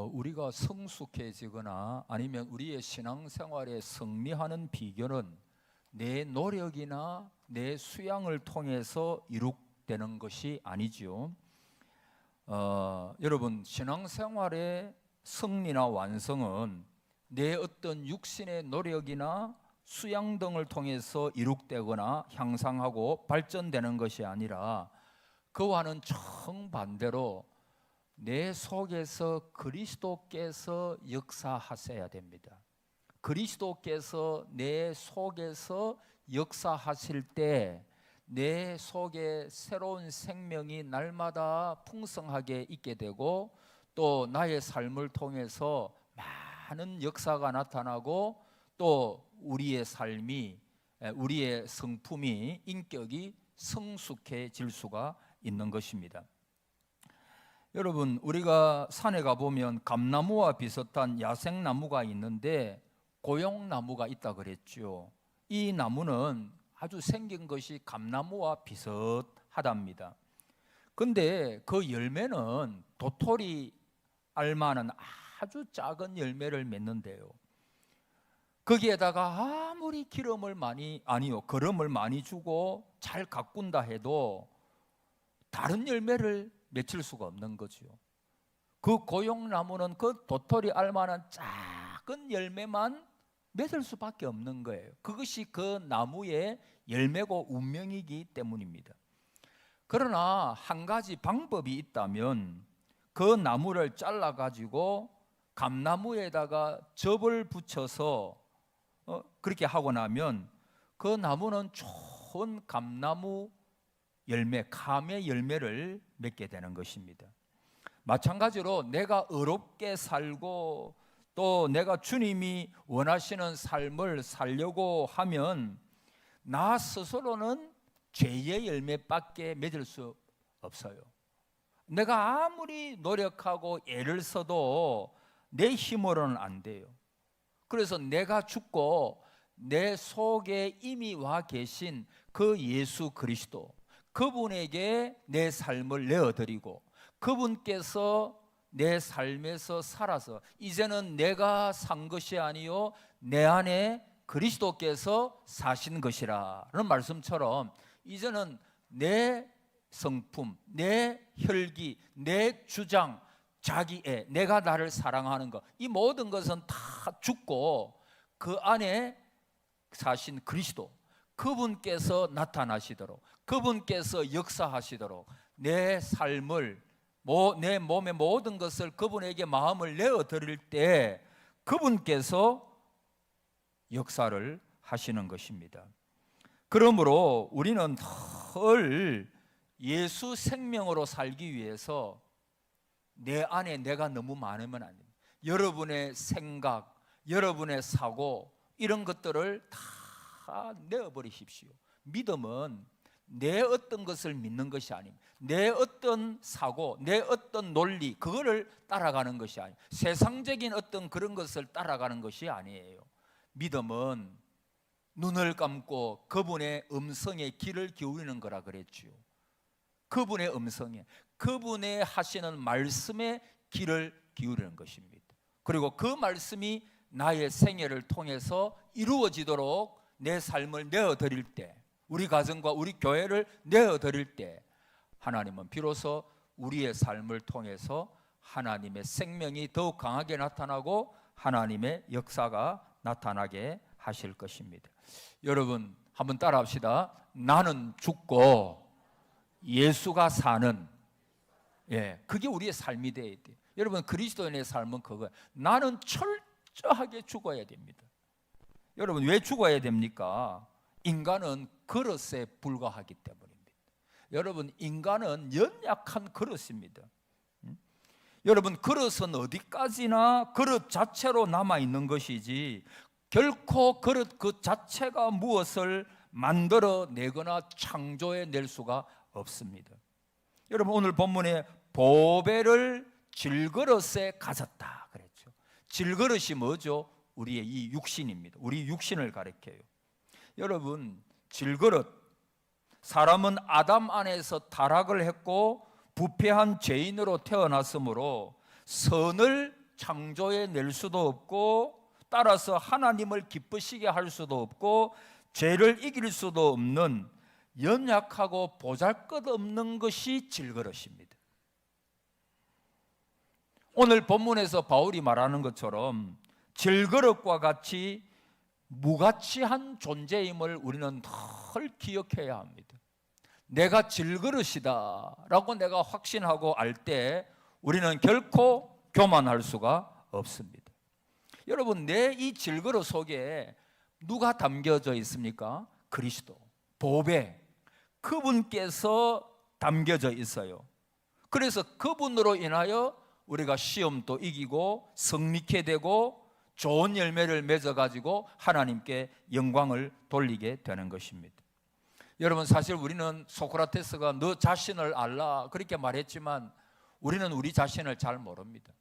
우리가 성숙해지거나 아니면 우리의 신앙생활에 승리하는 비결은 내 노력이나 내 수양을 통해서 이룩되는 것이 아니지요. 여러분, 신앙생활의 승리나 완성은 내 어떤 육신의 노력이나 수양 등을 통해서 이룩되거나 향상하고 발전되는 것이 아니라 그와는 정반대로 내 속에서 그리스도께서 역사하셔야 됩니다. 그리스도께서 내 속에서 역사하실 때 내 속에 새로운 생명이 날마다 풍성하게 있게 되고 또 나의 삶을 통해서 많은 역사가 나타나고 또 우리의 삶이, 우리의 성품이, 인격이 성숙해질 수가 있는 것입니다. 여러분, 우리가 산에 가보면 감나무와 비슷한 야생나무가 있는데 고용나무가 있다 그랬죠. 이 나무는 아주 생긴 것이 감나무와 비슷하답니다. 근데 그 열매는 도토리 알만한 아주 작은 열매를 맺는데요. 거기에다가 아무리 거름을 많이 주고 잘 가꾼다 해도 다른 열매를 맺힐 수가 없는 거죠. 그 고용나무는 그 도토리 알만한 작은 열매만 맺을 수밖에 없는 거예요. 그것이 그 나무의 열매고 운명이기 때문입니다. 그러나 한 가지 방법이 있다면 그 나무를 잘라가지고 감나무에다가 접을 붙여서 그렇게 하고 나면 그 나무는 좋은 감나무 열매, 감의 열매를 맺게 되는 것입니다. 마찬가지로 내가 의롭게 살고 또 내가 주님이 원하시는 삶을 살려고 하면 나 스스로는 죄의 열매밖에 맺을 수 없어요. 내가 아무리 노력하고 애를 써도 내 힘으로는 안 돼요. 그래서 내가 죽고 내 속에 이미 와 계신 그 예수 그리스도, 그분에게 내 삶을 내어드리고 그분께서 내 삶에서 살아서 이제는 내가 산 것이 아니요 내 안에 그리스도께서 사신 것이라는 말씀처럼 이제는 내 성품, 내 혈기, 내 주장, 자기애, 내가 나를 사랑하는 것, 이 모든 것은 다 죽고 그 안에 사신 그리스도, 그분께서 나타나시도록, 그분께서 역사하시도록 내 삶을, 내 몸의 모든 것을 그분에게 마음을 내어드릴 때 그분께서 역사를 하시는 것입니다. 그러므로 우리는 늘 예수 생명으로 살기 위해서 내 안에 내가 너무 많으면 안 됩니다. 여러분의 생각, 여러분의 사고 이런 것들을 다 내어버리십시오. 믿음은 내 어떤 것을 믿는 것이 아닙니다. 내 어떤 사고, 내 어떤 논리 그거를 따라가는 것이 아니에요. 세상적인 어떤 그런 것을 따라가는 것이 아니에요. 믿음은 눈을 감고 그분의 음성에 귀를 기울이는 거라 그랬죠. 그분의 음성에, 그분의 하시는 말씀에 귀를 기울이는 것입니다. 그리고 그 말씀이 나의 생애를 통해서 이루어지도록 내 삶을 내어드릴 때, 우리 가정과 우리 교회를 내어드릴 때 하나님은 비로소 우리의 삶을 통해서 하나님의 생명이 더욱 강하게 나타나고 하나님의 역사가 나타나게 하실 것입니다. 여러분 한번 따라 합시다. 나는 죽고 예수가 사는, 그게 우리의 삶이 되어야 돼요. 여러분 그리스도인의 삶은 그거예요. 나는 철저하게 죽어야 됩니다. 여러분 왜 죽어야 됩니까? 인간은 그릇에 불과하기 때문입니다. 여러분 인간은 연약한 그릇입니다. 여러분 그릇은 어디까지나 그릇 자체로 남아있는 것이지 결코 그릇 그 자체가 무엇을 만들어내거나 창조해낼 수가 없습니다. 여러분 오늘 본문에 보배를 질그릇에 가졌다 그랬죠. 질그릇이 뭐죠? 우리의 이 육신입니다. 우리 육신을 가리켜요. 여러분 질그릇, 사람은 아담 안에서 타락을 했고 부패한 죄인으로 태어났으므로 선을 창조해 낼 수도 없고 따라서 하나님을 기쁘시게 할 수도 없고 죄를 이길 수도 없는 연약하고 보잘것없는 것이 질그릇입니다. 오늘 본문에서 바울이 말하는 것처럼 질그릇과 같이 무가치한 존재임을 우리는 늘 기억해야 합니다. 내가 질그릇이다 라고 내가 확신하고 알 때 우리는 결코 교만할 수가 없습니다. 여러분, 내 이 질그릇 속에 누가 담겨져 있습니까? 그리스도, 보배, 그분께서 담겨져 있어요. 그래서 그분으로 인하여 우리가 시험도 이기고 성리케 되고 좋은 열매를 맺어가지고 하나님께 영광을 돌리게 되는 것입니다. 여러분, 사실 우리는 소크라테스가 너 자신을 알라 그렇게 말했지만 우리는 우리 자신을 잘 모릅니다.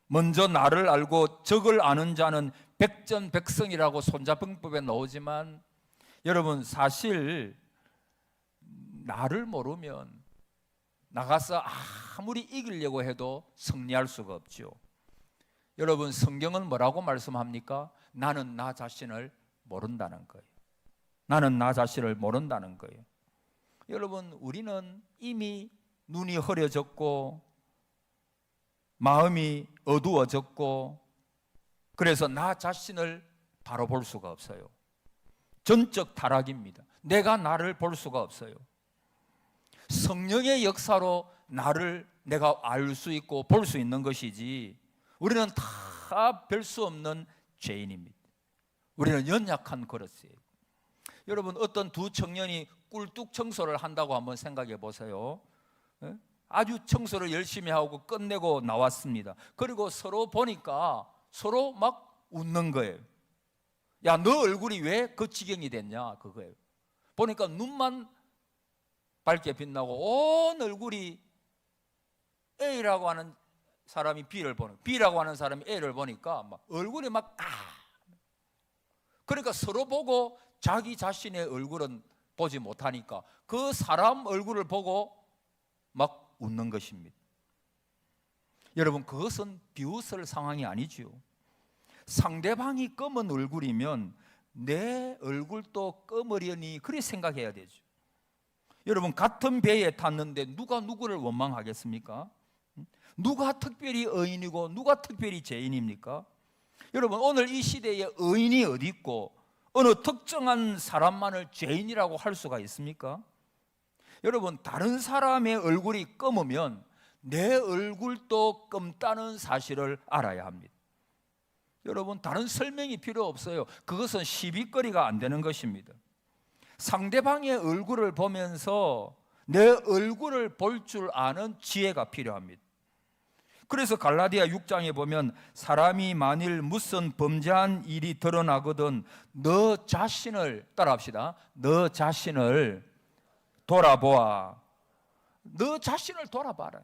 먼저 나를 알고 적을 아는 자는 백전백승이라고 손자병법에 나오지만 여러분, 사실 나를 모르면 나가서 아무리 이기려고 해도 승리할 수가 없죠. 여러분, 성경은 뭐라고 말씀합니까? 나는 나 자신을 모른다는 거예요. 나는 나 자신을 모른다는 거예요. 여러분, 우리는 이미 눈이 흐려졌고 마음이 어두워졌고 그래서 나 자신을 바로 볼 수가 없어요. 전적 타락입니다. 내가 나를 볼 수가 없어요. 성령의 역사로 나를 내가 알 수 있고 볼 수 있는 것이지 우리는 다 별 수 없는 죄인입니다. 우리는 연약한 그릇이에요. 여러분, 어떤 두 청년이 꿀뚝 청소를 한다고 한번 생각해 보세요. 아주 청소를 열심히 하고 끝내고 나왔습니다. 그리고 서로 보니까 서로 막 웃는 거예요. 야, 너 얼굴이 왜 그 지경이 됐냐 그거예요. 보니까 눈만 밝게 빛나고 온 얼굴이 A라고 하는 사람이 B를 보는, B라고 하는 사람이 A를 보니까 막 얼굴이 막 그러니까 서로 보고 자기 자신의 얼굴은 보지 못하니까 그 사람 얼굴을 보고 막 웃는 것입니다. 여러분, 그것은 비웃을 상황이 아니지요. 상대방이 검은 얼굴이면 내 얼굴도 검으려니 그렇게 생각해야 되죠. 여러분, 같은 배에 탔는데 누가 누구를 원망하겠습니까? 누가 특별히 의인이고 누가 특별히 죄인입니까? 여러분, 오늘 이 시대에 의인이 어디 있고 어느 특정한 사람만을 죄인이라고 할 수가 있습니까? 여러분, 다른 사람의 얼굴이 검으면 내 얼굴도 검다는 사실을 알아야 합니다. 여러분, 다른 설명이 필요 없어요. 그것은 시비거리가 안 되는 것입니다. 상대방의 얼굴을 보면서 내 얼굴을 볼 줄 아는 지혜가 필요합니다. 그래서 갈라디아 6장에 보면 사람이 만일 무슨 범죄한 일이 드러나거든 너 자신을, 따라합시다, 너 자신을 돌아보아. 너 자신을 돌아봐라.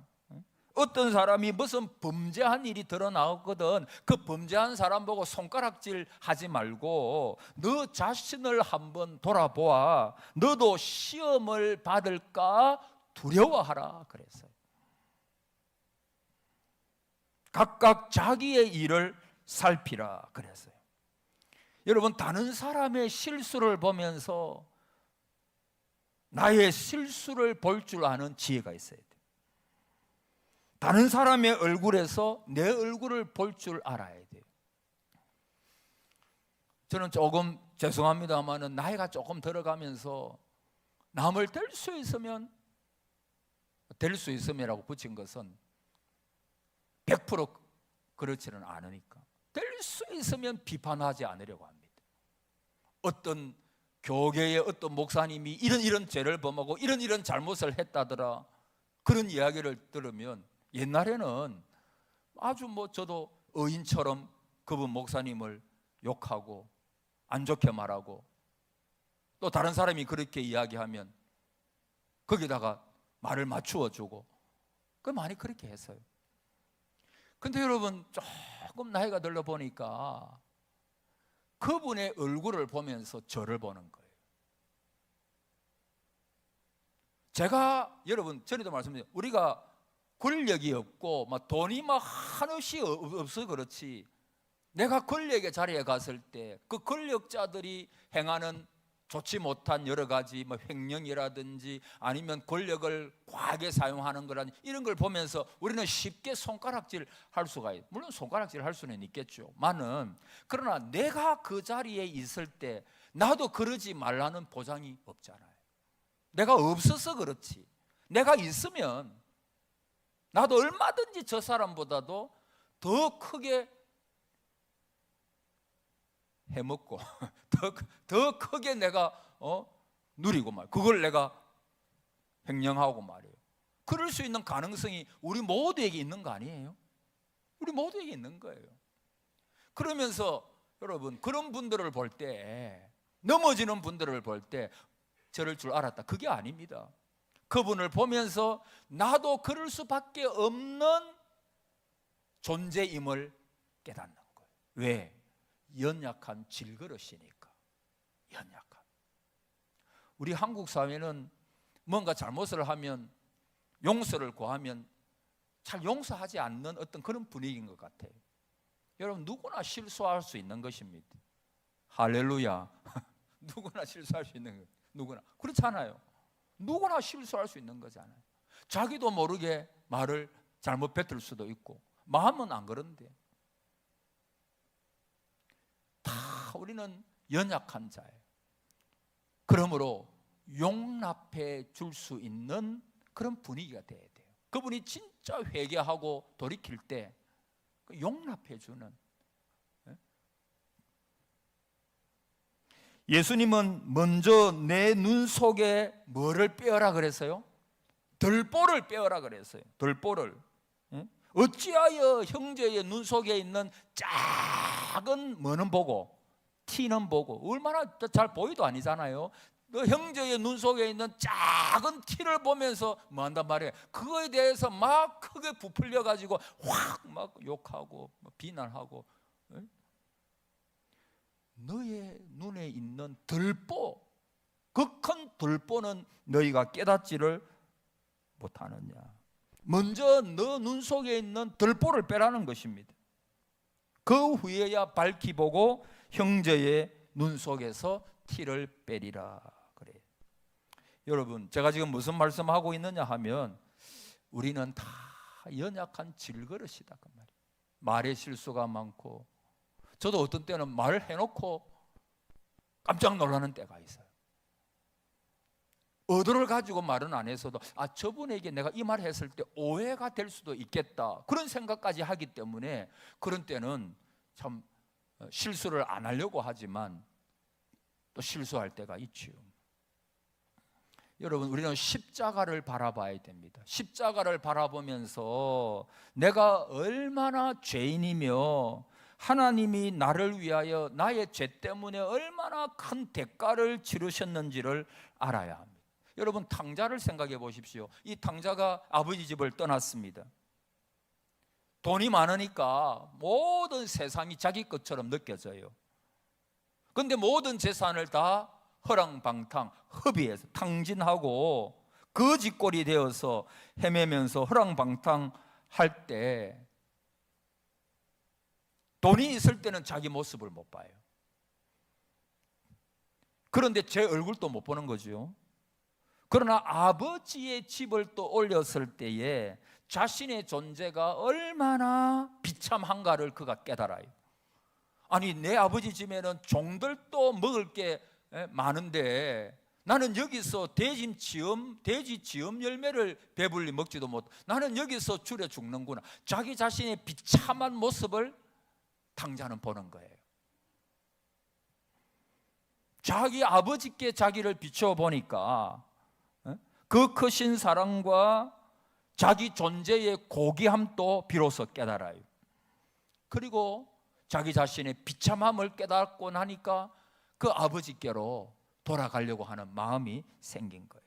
어떤 사람이 무슨 범죄한 일이 드러나거든 그 범죄한 사람 보고 손가락질 하지 말고 너 자신을 한번 돌아보아. 너도 시험을 받을까 두려워하라 그랬어요. 각각 자기의 일을 살피라 그랬어요. 여러분, 다른 사람의 실수를 보면서 나의 실수를 볼 줄 아는 지혜가 있어야 돼요. 다른 사람의 얼굴에서 내 얼굴을 볼 줄 알아야 돼요. 저는 조금 죄송합니다만 나이가 조금 들어가면서 남을 될 수 있으면 될 수 있음이라고 붙인 것은 100% 그렇지는 않으니까 될 수 있으면 비판하지 않으려고 합니다. 어떤 교계의 어떤 목사님이 이런 죄를 범하고 이런 잘못을 했다더라 그런 이야기를 들으면 옛날에는 아주 저도 의인처럼 그분 목사님을 욕하고 안 좋게 말하고 또 다른 사람이 그렇게 이야기하면 거기다가 말을 맞추어 주고 많이 그렇게 했어요. 근데 여러분, 조금 나이가 들어 보니까 그분의 얼굴을 보면서 저를 보는 거예요. 제가 여러분 전에도 말씀드렸죠. 우리가 권력이 없고 막 돈이 막 한없이 없어 그렇지, 내가 권력의 자리에 갔을 때 그 권력자들이 행하는 좋지 못한 여러 가지 뭐 횡령이라든지 아니면 권력을 과하게 사용하는 거라든지 이런 걸 보면서 우리는 쉽게 손가락질 할 수가 있어요. 물론 손가락질 할 수는 있겠죠만은, 그러나 내가 그 자리에 있을 때 나도 그러지 말라는 보장이 없잖아요. 내가 없어서 그렇지, 내가 있으면 나도 얼마든지 저 사람보다도 더 크게 해먹고 더 크게 내가 누리고 말, 그걸 내가 횡령하고 말이에요. 그럴 수 있는 가능성이 우리 모두에게 있는 거 아니에요? 우리 모두에게 있는 거예요. 그러면서 여러분, 그런 분들을 볼 때, 넘어지는 분들을 볼 때 저럴 줄 알았다, 그게 아닙니다. 그분을 보면서 나도 그럴 수밖에 없는 존재임을 깨닫는 거예요. 왜? 연약한 질그릇이니까. 연약한. 우리 한국 사회는 뭔가 잘못을 하면, 용서를 구하면 잘 용서하지 않는 어떤 그런 분위기인 것 같아요. 여러분, 누구나 실수할 수 있는 것입니다. 할렐루야. 누구나 실수할 수 있는 거예요. 누구나. 그렇잖아요. 누구나 실수할 수 있는 거잖아요. 자기도 모르게 말을 잘못 뱉을 수도 있고, 마음은 안 그런데. 다 우리는 연약한 자예요. 그러므로 용납해 줄 수 있는 그런 분위기가 돼야 돼요. 그분이 진짜 회개하고 돌이킬 때 용납해 주는. 예수님은 먼저 내 눈 속에 뭐를 빼어라 그랬어요? 들보를 빼어라 그랬어요. 들보를. 어찌하여 형제의 눈 속에 있는 작은 뭐는 보고 티는 보고, 얼마나 잘 보이도 아니잖아요. 너 형제의 눈 속에 있는 작은 티를 보면서 뭐 한단 말이에요? 그거에 대해서 막 크게 부풀려 가지고 확 막 욕하고 비난하고. 너의 눈에 있는 들보, 그 큰 들보는 너희가 깨닫지를 못하느냐. 먼저 너 눈 속에 있는 들보를 빼라는 것입니다. 그 후에야 밝히 보고 형제의 눈 속에서 티를 빼리라 그래요. 여러분, 제가 지금 무슨 말씀하고 있느냐 하면, 우리는 다 연약한 질그릇이다 그 말이에요. 말에 실수가 많고, 저도 어떤 때는 말을 해놓고 깜짝 놀라는 때가 있어요. 의도를 가지고 말은 안 했어도 저분에게 내가 이 말을 했을 때 오해가 될 수도 있겠다, 그런 생각까지 하기 때문에 그런 때는 참 실수를 안 하려고 하지만 또 실수할 때가 있지요. 여러분, 우리는 십자가를 바라봐야 됩니다. 십자가를 바라보면서 내가 얼마나 죄인이며 하나님이 나를 위하여 나의 죄 때문에 얼마나 큰 대가를 치르셨는지를 알아야 합니다. 여러분, 탕자를 생각해 보십시오. 이 탕자가 아버지 집을 떠났습니다. 돈이 많으니까 모든 세상이 자기 것처럼 느껴져요. 그런데 모든 재산을 다 허랑방탕, 허비해서 탕진하고 거지꼴이 되어서 헤매면서 허랑방탕 할 때, 돈이 있을 때는 자기 모습을 못 봐요. 그런데 제 얼굴도 못 보는 거죠. 그러나 아버지의 집을 또 올렸을 때에 자신의 존재가 얼마나 비참한가를 그가 깨달아요. 아니, 내 아버지 집에는 종들도 먹을 게 많은데 나는 여기서 돼지 지엄 열매를 배불리 먹지도 못, 나는 여기서 줄여 죽는구나. 자기 자신의 비참한 모습을 탕자는 보는 거예요. 자기 아버지께 자기를 비춰보니까 그 크신 사랑과 자기 존재의 고귀함도 비로소 깨달아요. 그리고 자기 자신의 비참함을 깨닫고 나니까 그 아버지께로 돌아가려고 하는 마음이 생긴 거예요.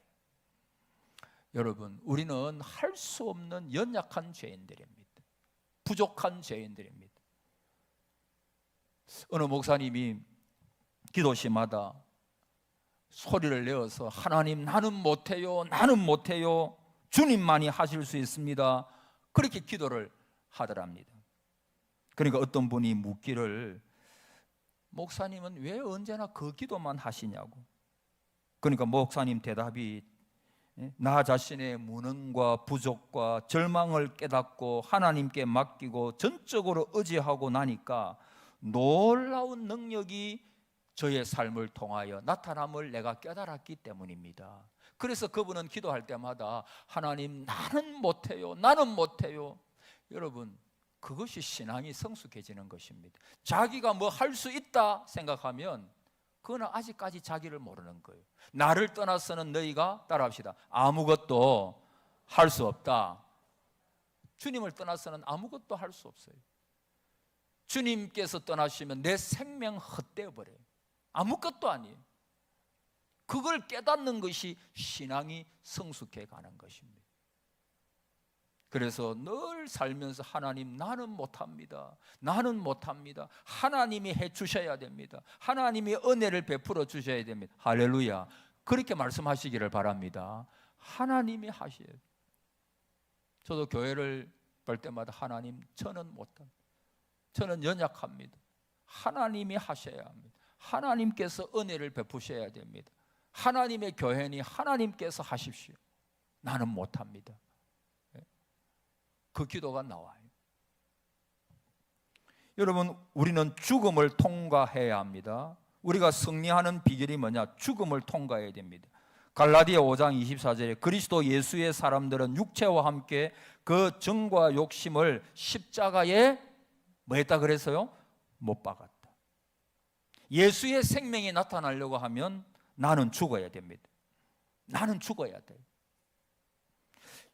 여러분, 우리는 할 수 없는 연약한 죄인들입니다. 부족한 죄인들입니다. 어느 목사님이 기도시마다 소리를 내어서 하나님, 나는 못해요, 나는 못해요, 주님만이 하실 수 있습니다 그렇게 기도를 하더랍니다. 그러니까 어떤 분이 묻기를, 목사님은 왜 언제나 그 기도만 하시냐고. 그러니까 목사님 대답이, 나 자신의 무능과 부족과 절망을 깨닫고 하나님께 맡기고 전적으로 의지하고 나니까 놀라운 능력이 저의 삶을 통하여 나타남을 내가 깨달았기 때문입니다. 그래서 그분은 기도할 때마다 하나님, 나는 못해요, 나는 못해요. 여러분, 그것이 신앙이 성숙해지는 것입니다. 자기가 뭐 할 수 있다 생각하면 그거는 아직까지 자기를 모르는 거예요. 나를 떠나서는 너희가, 따라합시다, 아무것도 할 수 없다. 주님을 떠나서는 아무것도 할 수 없어요. 주님께서 떠나시면 내 생명 헛되어 버려요. 아무것도 아니에요. 그걸 깨닫는 것이 신앙이 성숙해 가는 것입니다. 그래서 늘 살면서 하나님, 나는 못합니다, 나는 못합니다. 하나님이 해주셔야 됩니다. 하나님이 은혜를 베풀어 주셔야 됩니다. 할렐루야. 그렇게 말씀하시기를 바랍니다. 하나님이 하셔야 돼요. 저도 교회를 볼 때마다 하나님, 저는 못합니다, 저는 연약합니다. 하나님이 하셔야 합니다. 하나님께서 은혜를 베푸셔야 됩니다. 하나님의 교회니 하나님께서 하십시오. 나는 못합니다. 그 기도가 나와요. 여러분, 우리는 죽음을 통과해야 합니다. 우리가 승리하는 비결이 뭐냐? 죽음을 통과해야 됩니다. 갈라디아 5장 24절에 그리스도 예수의 사람들은 육체와 함께 그 정과 욕심을 십자가에 뭐 했다 그랬어요? 못 박았다. 예수의 생명이 나타나려고 하면 나는 죽어야 됩니다. 나는 죽어야 돼요.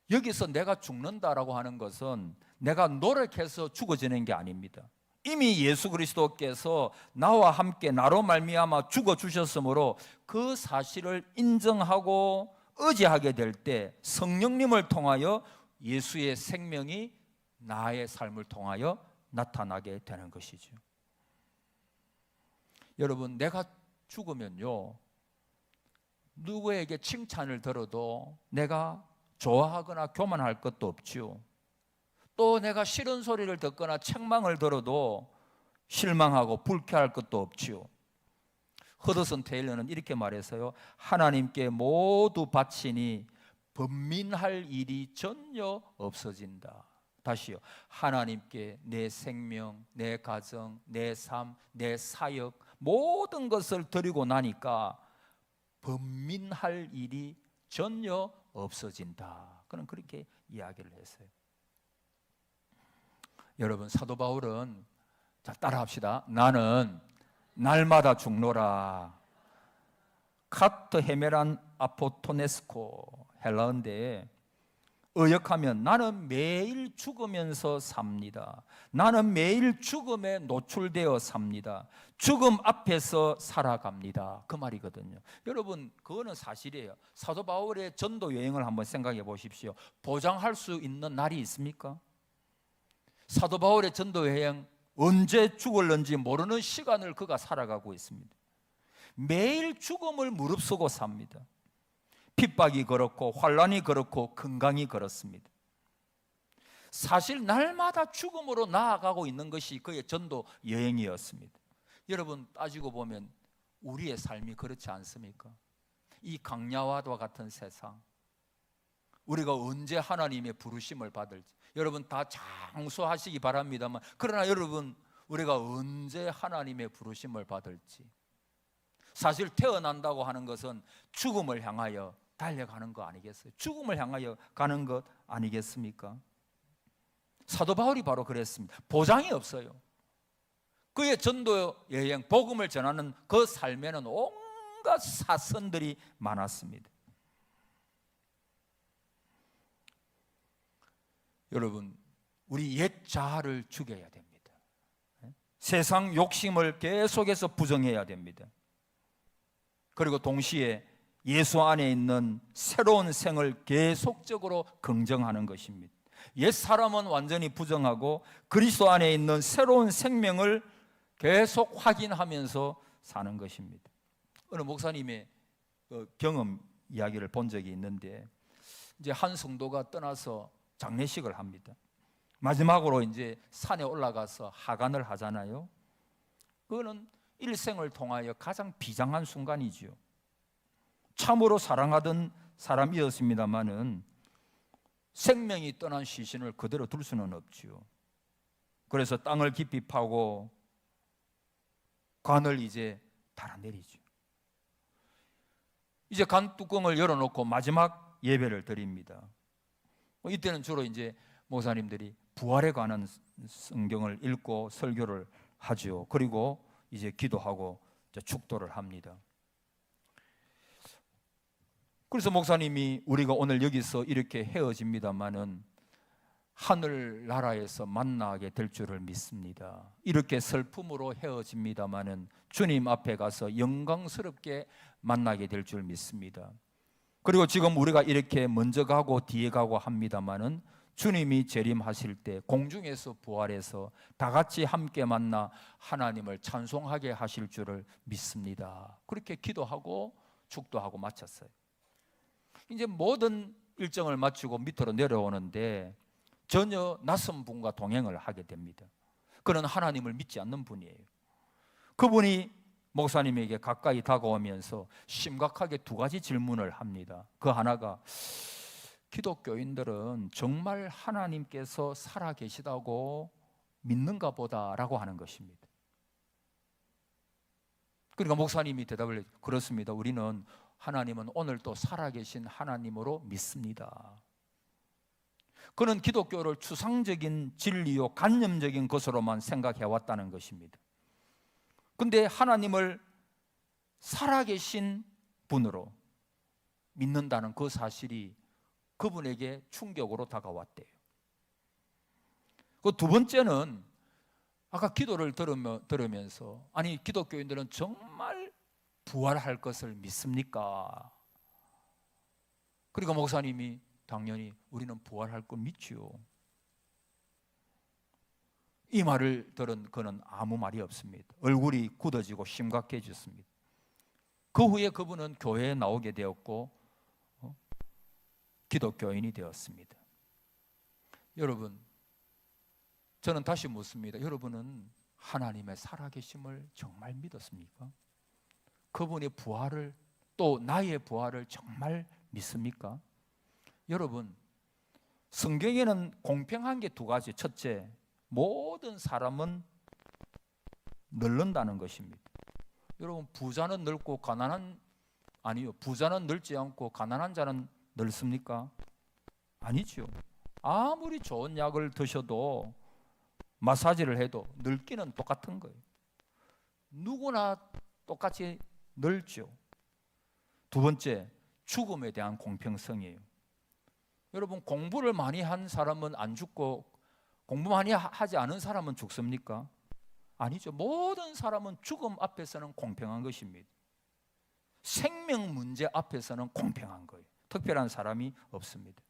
여기서 내가 죽는다라고 하는 것은 내가 노력해서 죽어지는 게 아닙니다. 이미 예수 그리스도께서 나와 함께 나로 말미암아 죽어 주셨으므로 그 사실을 인정하고 의지하게 될 때 성령님을 통하여 예수의 생명이 나의 삶을 통하여 나타나게 되는 것이죠. 여러분, 내가 죽으면요, 누구에게 칭찬을 들어도 내가 좋아하거나 교만할 것도 없지요. 또 내가 싫은 소리를 듣거나 책망을 들어도 실망하고 불쾌할 것도 없지요. 허드슨 테일러는 이렇게 말했어요. 하나님께 모두 바치니 번민할 일이 전혀 없어진다. 다시요. 하나님께 내 생명, 내 가정, 내 삶, 내 사역 모든 것을 드리고 나니까 번민할 일이 전혀 없어진다. 그는 그렇게 이야기를 했어요. 여러분, 사도 바울은, 자, 따라합시다. 나는 날마다 죽노라. 카트 헤메란 아포토네스코, 헬라어인데 의역하면 나는 매일 죽으면서 삽니다. 나는 매일 죽음에 노출되어 삽니다. 죽음 앞에서 살아갑니다. 그 말이거든요. 여러분, 그거는 사실이에요. 사도 바울의 전도 여행을 한번 생각해 보십시오. 보장할 수 있는 날이 있습니까? 사도 바울의 전도 여행, 언제 죽을는지 모르는 시간을 그가 살아가고 있습니다. 매일 죽음을 무릅쓰고 삽니다. 핍박이 그렇고 환난이 그렇고 건강이 그렇습니다. 사실 날마다 죽음으로 나아가고 있는 것이 그의 전도 여행이었습니다. 여러분, 따지고 보면 우리의 삶이 그렇지 않습니까? 이 강야와도 같은 세상, 우리가 언제 하나님의 부르심을 받을지 여러분 다 장수하시기 바랍니다만, 그러나 여러분, 우리가 언제 하나님의 부르심을 받을지, 사실 태어난다고 하는 것은 죽음을 향하여 달려가는 거 아니겠어요? 죽음을 향하여 가는 것 아니겠습니까? 사도 바울이 바로 그랬습니다. 보장이 없어요. 그의 전도 여행, 복음을 전하는 그 삶에는 온갖 사선들이 많았습니다. 여러분, 우리 옛 자아를 죽여야 됩니다. 세상 욕심을 계속해서 부정해야 됩니다. 그리고 동시에 예수 안에 있는 새로운 생을 계속적으로 긍정하는 것입니다. 옛 사람은 완전히 부정하고 그리스도 안에 있는 새로운 생명을 계속 확인하면서 사는 것입니다. 어느 목사님의 경험 이야기를 본 적이 있는데, 이제 한 성도가 떠나서 장례식을 합니다. 마지막으로 이제 산에 올라가서 하간을 하잖아요. 그거는 일생을 통하여 가장 비장한 순간이지요. 참으로 사랑하던 사람이었습니다마는 생명이 떠난 시신을 그대로 둘 수는 없지요. 그래서 땅을 깊이 파고 관을 이제 달아내리죠. 이제 관 뚜껑을 열어놓고 마지막 예배를 드립니다. 이때는 주로 이제 목사님들이 부활에 관한 성경을 읽고 설교를 하죠. 그리고 이제 기도하고 이제 축도를 합니다. 그래서 목사님이 우리가 오늘 여기서 이렇게 헤어집니다마는 하늘나라에서 만나게 될 줄을 믿습니다. 이렇게 슬픔으로 헤어집니다마는 주님 앞에 가서 영광스럽게 만나게 될 줄 믿습니다. 그리고 지금 우리가 이렇게 먼저 가고 뒤에 가고 합니다마는 주님이 재림하실 때 공중에서 부활해서 다 같이 함께 만나 하나님을 찬송하게 하실 줄을 믿습니다. 그렇게 기도하고 축도하고 마쳤어요. 이제 모든 일정을 마치고 밑으로 내려오는데 전혀 낯선 분과 동행을 하게 됩니다. 그는 하나님을 믿지 않는 분이에요. 그분이 목사님에게 가까이 다가오면서 심각하게 두 가지 질문을 합니다. 그 하나가 기독교인들은 정말 하나님께서 살아계시다고 믿는가 보다라고 하는 것입니다. 그러니까 목사님이 대답을 해요. 그렇습니다. 우리는 하나님은 오늘도 살아계신 하나님으로 믿습니다. 그는 기독교를 추상적인 진리요 관념적인 것으로만 생각해왔다는 것입니다. 그런데 하나님을 살아계신 분으로 믿는다는 그 사실이 그분에게 충격으로 다가왔대요. 그 두 번째는 아까 기도를 들으면서 아니 기독교인들은 정말 부활할 것을 믿습니까? 그러니까 목사님이 당연히 우리는 부활할 걸 믿지요. 이 말을 들은 그는 아무 말이 없습니다. 얼굴이 굳어지고 심각해졌습니다. 그 후에 그분은 교회에 나오게 되었고 기독교인이 되었습니다. 여러분, 저는 다시 묻습니다. 여러분은 하나님의 살아계심을 정말 믿었습니까? 그분의 부활을, 또 나의 부활을 정말 믿습니까? 여러분, 성경에는 공평한 게 두 가지. 첫째, 모든 사람은 늙는다는 것입니다. 여러분, 부자는 늙고 아니요, 부자는 늙지 않고 가난한 자는 늙습니까? 아니죠. 아무리 좋은 약을 드셔도 마사지를 해도 늙기는 똑같은 거예요. 누구나 똑같이 늙죠. 두 번째, 죽음에 대한 공평성이에요. 여러분, 공부를 많이 한 사람은 안 죽고 공부 많이 하지 않은 사람은 죽습니까? 아니죠. 모든 사람은 죽음 앞에서는 공평한 것입니다. 생명 문제 앞에서는 공평한 거예요. 특별한 사람이 없습니다.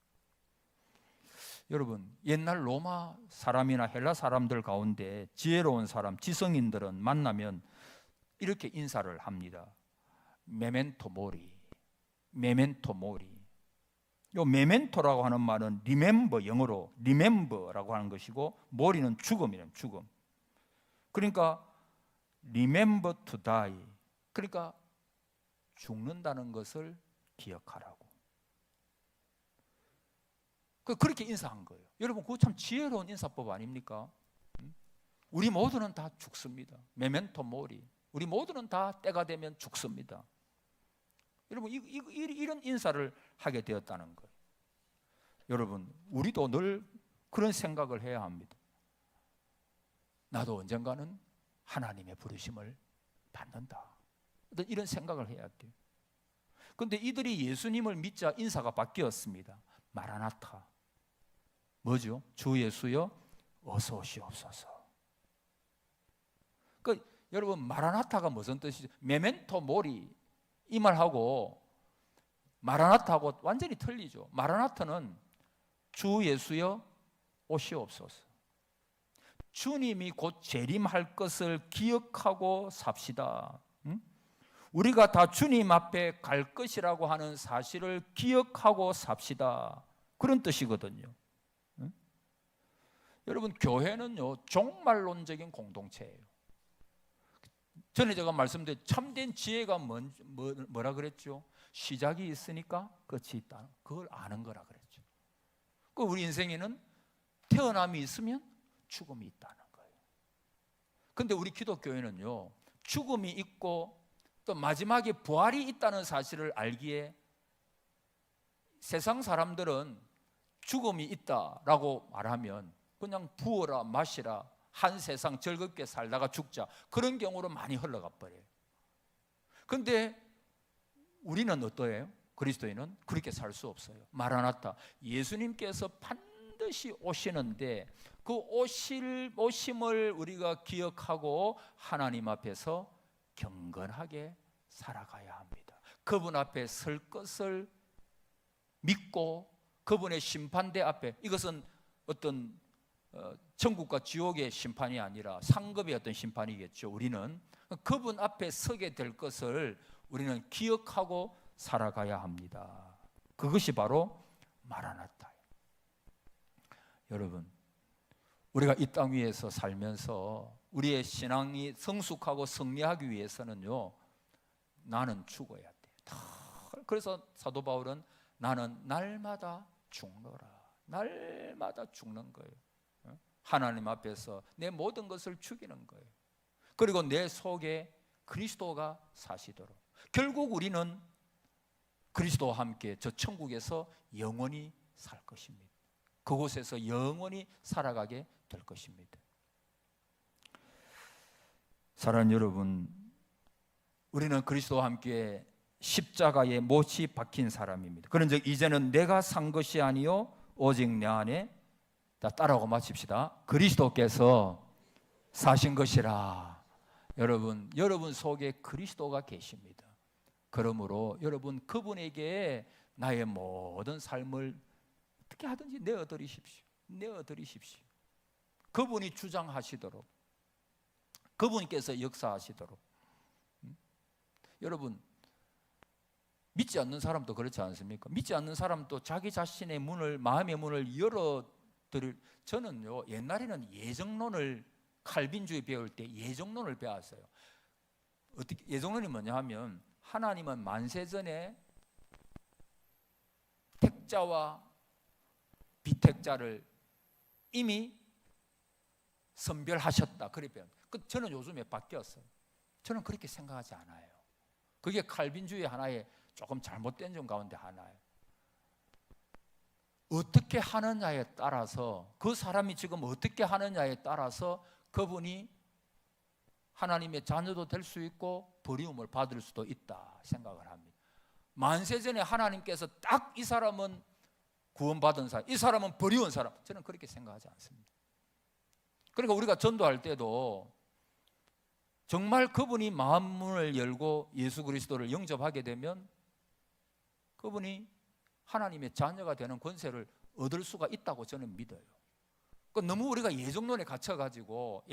여러분, 옛날 로마 사람이나 헬라 사람들 가운데 지혜로운 사람, 지성인들은 만나면 이렇게 인사를 합니다. 메멘토 모리, 메멘토 모리. 요 메멘토라고 하는 말은 remember, 영어로 remember라고 하는 것이고, 모리는 죽음이에요. 죽음. 그러니까 remember to die, 그러니까 죽는다는 것을 기억하라고. 그렇게 인사한 거예요. 여러분, 그거 참 지혜로운 인사법 아닙니까? 우리 모두는 다 죽습니다. 메멘토 모리. 우리 모두는 다 때가 되면 죽습니다. 여러분, 이런 인사를 하게 되었다는 거예요. 여러분, 우리도 늘 그런 생각을 해야 합니다. 나도 언젠가는 하나님의 부르심을 받는다. 이런 생각을 해야 돼요. 그런데 이들이 예수님을 믿자 인사가 바뀌었습니다. 마라나타. 뭐죠? 주 예수여 어서 오시옵소서. 여러분, 마라나타가 무슨 뜻이죠? 메멘토 모리, 이 말하고 마라나타하고 완전히 틀리죠. 마라나타는 주 예수여 오시옵소서. 주님이 곧 재림할 것을 기억하고 삽시다. 우리가 다 주님 앞에 갈 것이라고 하는 사실을 기억하고 삽시다. 그런 뜻이거든요. 여러분, 교회는요 종말론적인 공동체예요. 전에 제가 말씀드린 참된 지혜가 뭐라 그랬죠? 시작이 있으니까 끝이 있다. 그걸 아는 거라 그랬죠. 그 우리 인생에는 태어남이 있으면 죽음이 있다는 거예요. 근데 우리 기독교회는요 죽음이 있고 또 마지막에 부활이 있다는 사실을 알기에 세상 사람들은 죽음이 있다라고 말하면 그냥 부어라 마시라 한 세상 즐겁게 살다가 죽자, 그런 경우로 많이 흘러가 버려요. 그런데 우리는 어떠해요? 그리스도인은 그렇게 살 수 없어요. 마라나타, 예수님께서 반드시 오시는데 그 오심을 우리가 기억하고 하나님 앞에서 경건하게 살아가야 합니다. 그분 앞에 설 것을 믿고 그분의 심판대 앞에, 이것은 어떤 천국과 지옥의 심판이 아니라 상급의 어떤 심판이겠죠. 우리는 그분 앞에 서게 될 것을 우리는 기억하고 살아가야 합니다. 그것이 바로 마라나타예요. 여러분, 우리가 이 땅 위에서 살면서 우리의 신앙이 성숙하고 승리하기 위해서는요 나는 죽어야 돼요. 그래서 사도 바울은 나는 날마다 죽노라, 날마다 죽는 거예요. 하나님 앞에서 내 모든 것을 죽이는 거예요. 그리고 내 속에 그리스도가 사시도록, 결국 우리는 그리스도와 함께 저 천국에서 영원히 살 것입니다. 그곳에서 영원히 살아가게 될 것입니다. 사랑하는 여러분, 우리는 그리스도와 함께 십자가에 못이 박힌 사람입니다. 그런즉 이제는 내가 산 것이 아니요 오직 내 안에, 따라하고 마칩시다. 그리스도께서 사신 것이라. 여러분 속에 그리스도가 계십니다. 그러므로 여러분 그분에게 나의 모든 삶을 어떻게 하든지 내어드리십시오. 그분이 주장하시도록, 그분께서 역사하시도록. 여러분, 믿지 않는 사람도 그렇지 않습니까? 믿지 않는 사람도 자기 자신의 문을, 마음의 문을 열어드릴. 저는요 옛날에는 예정론을, 칼빈주의 배울 때 예정론을 배웠어요. 어떻게, 예정론이 뭐냐 하면 하나님은 만세전에 택자와 비택자를 이미 선별하셨다. 그래 배웠어요. 저는 요즘에 바뀌었어요. 저는 그렇게 생각하지 않아요. 그게 칼빈주의 하나의 조금 잘못된 점 가운데 하나예요. 어떻게 하느냐에 따라서, 그 사람이 지금 어떻게 하느냐에 따라서 그분이 하나님의 자녀도 될 수 있고 버리움을 받을 수도 있다 생각을 합니다. 만세전에 하나님께서 딱 이 사람은 구원받은 사람, 이 사람은 버리운 사람, 저는 그렇게 생각하지 않습니다. 그러니까 우리가 전도할 때도 정말 그분이 마음 문을 열고 예수 그리스도를 영접하게 되면 그분이 하나님의 자녀가 되는 권세를 얻을 수가 있다고 저는 믿어요. 너무 우리가 예정론에 갇혀가지고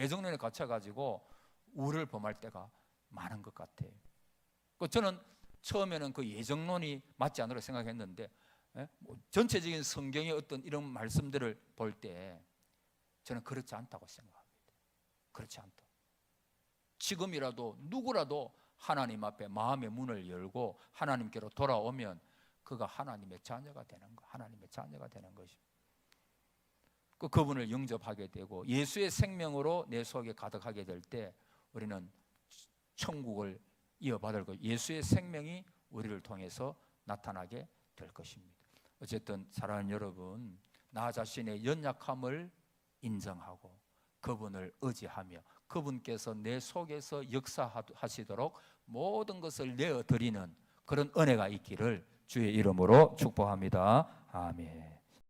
우를 범할 때가 많은 것 같아요. 저는 처음에는 그 예정론이 맞지 않으라고 생각했는데, 전체적인 성경의 어떤 이런 말씀들을 볼 때 저는 그렇지 않다고 생각합니다. 그렇지 않다. 지금이라도 누구라도 하나님 앞에 마음의 문을 열고 하나님께로 돌아오면 그가 하나님의 자녀가 되는 거, 하나님의 자녀가 되는 것입니다. 그분을 영접하게 되고 예수의 생명으로 내 속에 가득하게 될 때 우리는 천국을 이어받을 것, 예수의 생명이 우리를 통해서 나타나게 될 것입니다. 어쨌든 사랑하는 여러분, 나 자신의 연약함을 인정하고 그분을 의지하며 그분께서 내 속에서 역사하시도록 모든 것을 내어드리는 그런 은혜가 있기를 주의 이름으로 축복합니다. 아멘.